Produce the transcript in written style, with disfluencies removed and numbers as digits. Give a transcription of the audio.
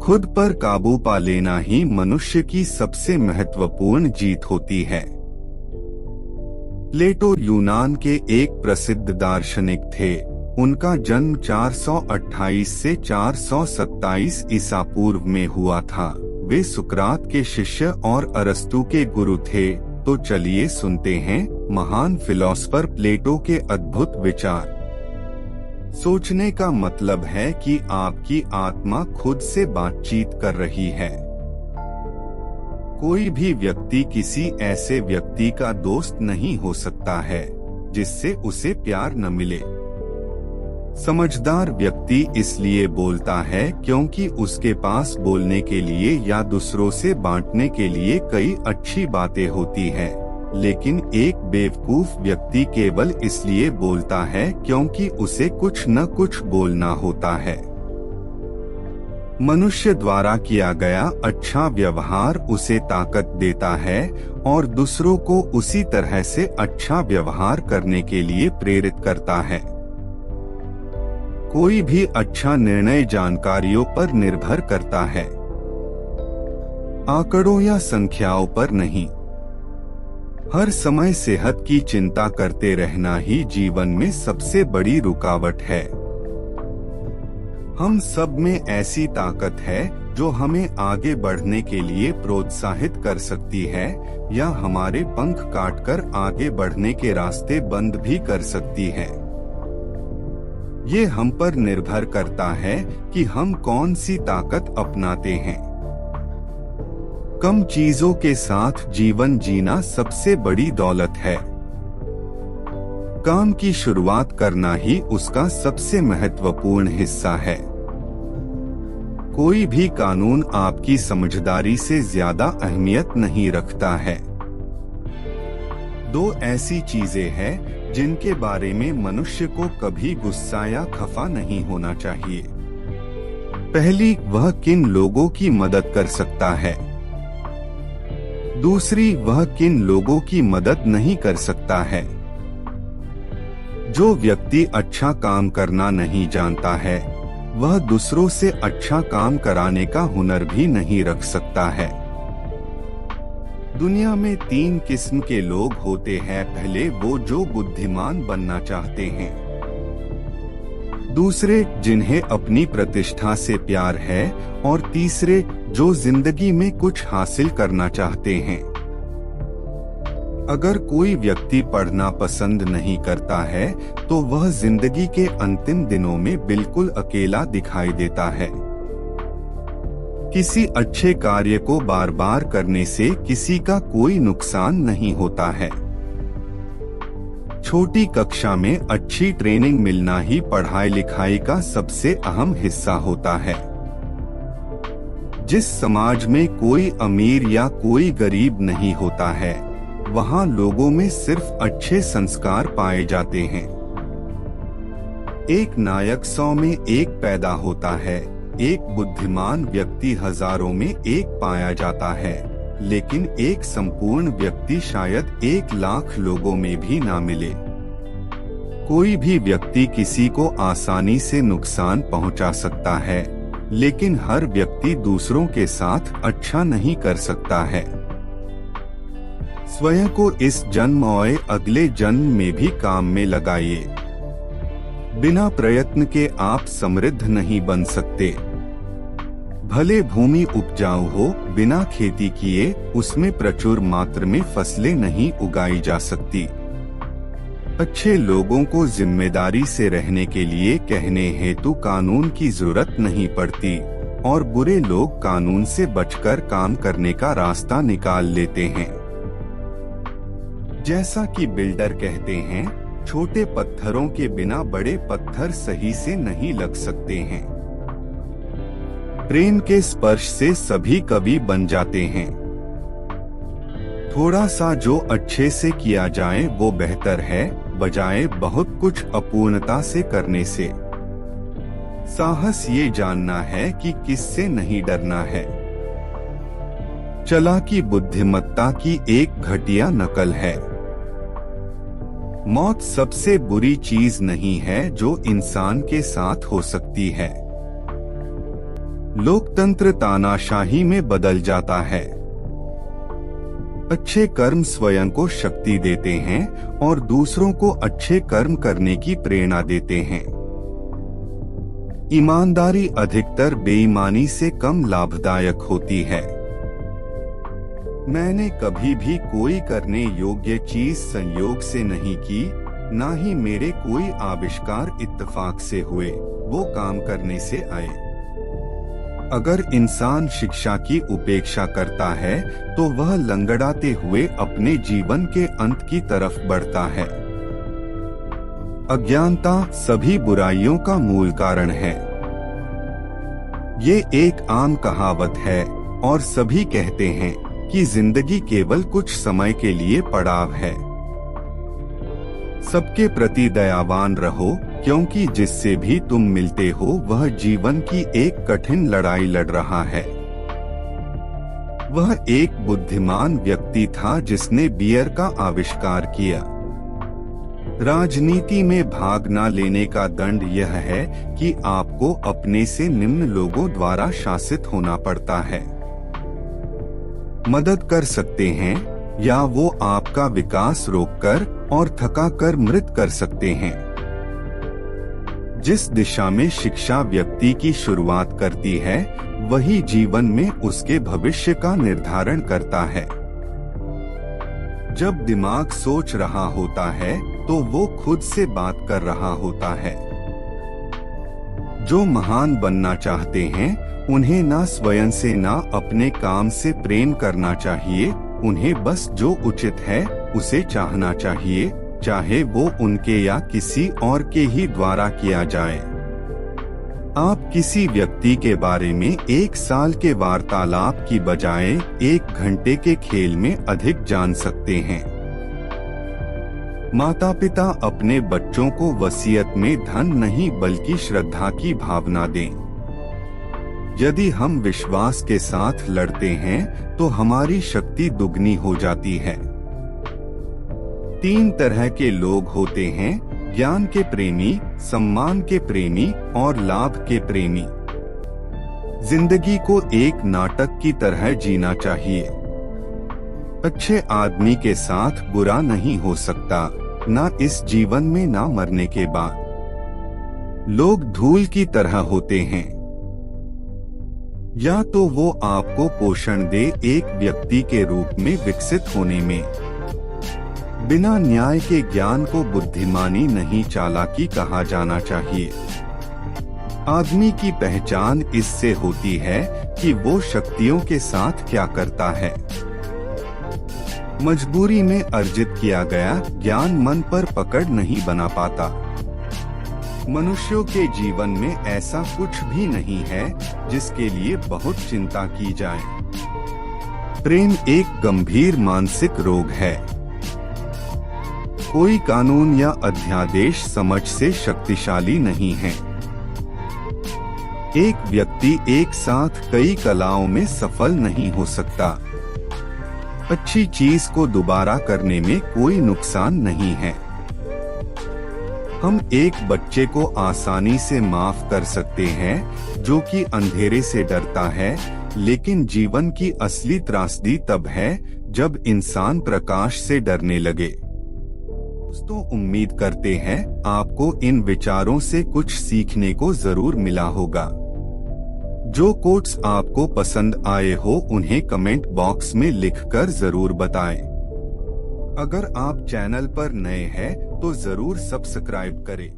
खुद पर काबू पा लेना ही मनुष्य की सबसे महत्वपूर्ण जीत होती है। प्लेटो यूनान के एक प्रसिद्ध दार्शनिक थे। उनका जन्म 428 से 427 ईसा पूर्व में हुआ था। वे सुकरात के शिष्य और अरस्तु के गुरु थे। तो चलिए सुनते हैं महान फिलोसफर प्लेटो के अद्भुत विचार। सोचने का मतलब है कि आपकी आत्मा खुद से बातचीत कर रही है। कोई भी व्यक्ति किसी ऐसे व्यक्ति का दोस्त नहीं हो सकता है जिससे उसे प्यार न मिले। समझदार व्यक्ति इसलिए बोलता है क्योंकि उसके पास बोलने के लिए या दूसरों से बांटने के लिए कई अच्छी बातें होती हैं। लेकिन एक बेवकूफ व्यक्ति केवल इसलिए बोलता है क्योंकि उसे कुछ न कुछ बोलना होता है। मनुष्य द्वारा किया गया अच्छा व्यवहार उसे ताकत देता है और दूसरों को उसी तरह से अच्छा व्यवहार करने के लिए प्रेरित करता है। कोई भी अच्छा निर्णय जानकारियों पर निर्भर करता है, आंकड़ों या संख्याओं पर नहीं। हर समय सेहत की चिंता करते रहना ही जीवन में सबसे बड़ी रुकावट है। हम सब में ऐसी ताकत है जो हमें आगे बढ़ने के लिए प्रोत्साहित कर सकती है या हमारे पंख काटकर आगे बढ़ने के रास्ते बंद भी कर सकती है। ये हम पर निर्भर करता है कि हम कौन सी ताकत अपनाते हैं। कम चीजों के साथ जीवन जीना सबसे बड़ी दौलत है। काम की शुरुआत करना ही उसका सबसे महत्वपूर्ण हिस्सा है। कोई भी कानून आपकी समझदारी से ज्यादा अहमियत नहीं रखता है। दो ऐसी चीजें हैं जिनके बारे में मनुष्य को कभी गुस्सा या खफा नहीं होना चाहिए। पहली, वह किन लोगों की मदद कर सकता है। दूसरी, वह किन लोगों की मदद नहीं कर सकता है। जो व्यक्ति अच्छा काम करना नहीं जानता है वह दूसरों से अच्छा काम कराने का हुनर भी नहीं रख सकता है। दुनिया में 3 किस्म के लोग होते हैं। पहले, वो जो बुद्धिमान बनना चाहते हैं। दूसरे, जिन्हें अपनी प्रतिष्ठा से प्यार है। और तीसरे, जो जिंदगी में कुछ हासिल करना चाहते हैं। अगर कोई व्यक्ति पढ़ना पसंद नहीं करता है तो वह जिंदगी के अंतिम दिनों में बिल्कुल अकेला दिखाई देता है। किसी अच्छे कार्य को बार बार करने से किसी का कोई नुकसान नहीं होता है। छोटी कक्षा में अच्छी ट्रेनिंग मिलना ही पढ़ाई लिखाई का सबसे अहम हिस्सा होता है। जिस समाज में कोई अमीर या कोई गरीब नहीं होता है वहाँ लोगों में सिर्फ अच्छे संस्कार पाए जाते हैं। एक नायक 100 में एक पैदा होता है। एक बुद्धिमान व्यक्ति हजारों में एक पाया जाता है। लेकिन एक संपूर्ण व्यक्ति शायद 1 लाख लोगों में भी ना मिले। कोई भी व्यक्ति किसी को आसानी से नुकसान पहुंचा सकता है, लेकिन हर व्यक्ति दूसरों के साथ अच्छा नहीं कर सकता है। स्वयं को इस जन्म और अगले जन्म में भी काम में लगाइए। बिना प्रयत्न के आप समृद्ध नहीं बन सकते। भले भूमि उपजाऊ हो, बिना खेती किए उसमें प्रचुर मात्रा में फसलें नहीं उगाई जा सकती। अच्छे लोगों को जिम्मेदारी से रहने के लिए कहने हेतु कानून की जरूरत नहीं पड़ती और बुरे लोग कानून से बचकर काम करने का रास्ता निकाल लेते हैं। जैसा कि बिल्डर कहते हैं, छोटे पत्थरों के बिना बड़े पत्थर सही से नहीं लग सकते हैं। प्रेम के स्पर्श से सभी कवि बन जाते हैं। थोड़ा सा जो अच्छे से किया जाए वो बेहतर है, बजाय बहुत कुछ अपूर्णता से करने से। साहस ये जानना है कि किससे नहीं डरना है। चालाकी बुद्धिमत्ता की एक घटिया नकल है। मौत सबसे बुरी चीज नहीं है जो इंसान के साथ हो सकती है। लोकतंत्र तानाशाही में बदल जाता है। अच्छे कर्म स्वयं को शक्ति देते हैं और दूसरों को अच्छे कर्म करने की प्रेरणा देते हैं। ईमानदारी अधिकतर बेईमानी से कम लाभदायक होती है। मैंने कभी भी कोई करने योग्य चीज संयोग से नहीं की, ना ही मेरे कोई आविष्कार इत्तेफाक से हुए, वो काम करने से आए। अगर इंसान शिक्षा की उपेक्षा करता है तो वह लंगड़ाते हुए अपने जीवन के अंत की तरफ बढ़ता है। अज्ञानता सभी बुराइयों का मूल कारण है। ये एक आम कहावत है और सभी कहते हैं कि जिंदगी केवल कुछ समय के लिए पड़ाव है। सबके प्रति दयावान रहो, क्योंकि जिससे भी तुम मिलते हो वह जीवन की एक कठिन लड़ाई लड़ रहा है। वह एक बुद्धिमान व्यक्ति था जिसने बियर का आविष्कार किया। राजनीति में भाग न लेने का दंड यह है कि आपको अपने से निम्न लोगों द्वारा शासित होना पड़ता है। मदद कर सकते हैं या वो आपका विकास रोककर और थकाकर मृत कर सकते हैं। जिस दिशा में शिक्षा व्यक्ति की शुरुआत करती है वही जीवन में उसके भविष्य का निर्धारण करता है। जब दिमाग सोच रहा होता है तो वो खुद से बात कर रहा होता है। जो महान बनना चाहते हैं उन्हें ना स्वयं से ना अपने काम से प्रेम करना चाहिए, उन्हें बस जो उचित है उसे चाहना चाहिए, चाहे वो उनके या किसी और के ही द्वारा किया जाए। आप किसी व्यक्ति के बारे में 1 साल के वार्तालाप की बजाय 1 घंटे के खेल में अधिक जान सकते हैं। माता पिता अपने बच्चों को वसीयत में धन नहीं बल्कि श्रद्धा की भावना दें। यदि हम विश्वास के साथ लड़ते हैं तो हमारी शक्ति दुगनी हो जाती है। 3 तरह के लोग होते हैं: ज्ञान के प्रेमी, सम्मान के प्रेमी और लाभ के प्रेमी। जिंदगी को एक नाटक की तरह जीना चाहिए। अच्छे आदमी के साथ बुरा नहीं हो सकता, ना इस जीवन में ना मरने के बाद। लोग धूल की तरह होते हैं, या तो वो आपको पोषण दे एक व्यक्ति के रूप में विकसित होने में। बिना न्याय के ज्ञान को बुद्धिमानी नहीं चालाकी कहा जाना चाहिए। आदमी की पहचान इससे होती है कि वो शक्तियों के साथ क्या करता है। मजबूरी में अर्जित किया गया ज्ञान मन पर पकड़ नहीं बना पाता। मनुष्यों के जीवन में ऐसा कुछ भी नहीं है जिसके लिए बहुत चिंता की जाए। प्रेम एक गंभीर मानसिक रोग है। कोई कानून या अध्यादेश समझ से शक्तिशाली नहीं है। एक व्यक्ति एक साथ कई कलाओं में सफल नहीं हो सकता। अच्छी चीज को दोबारा करने में कोई नुकसान नहीं है। हम एक बच्चे को आसानी से माफ कर सकते हैं जो कि अंधेरे से डरता है, लेकिन जीवन की असली त्रासदी तब है जब इंसान प्रकाश से डरने लगे। दोस्तों, उम्मीद करते हैं आपको इन विचारों से कुछ सीखने को जरूर मिला होगा। जो कोट्स आपको पसंद आए हो उन्हें कमेंट बॉक्स में लिखकर जरूर बताएं। अगर आप चैनल पर नए हैं तो जरूर सब्सक्राइब करें।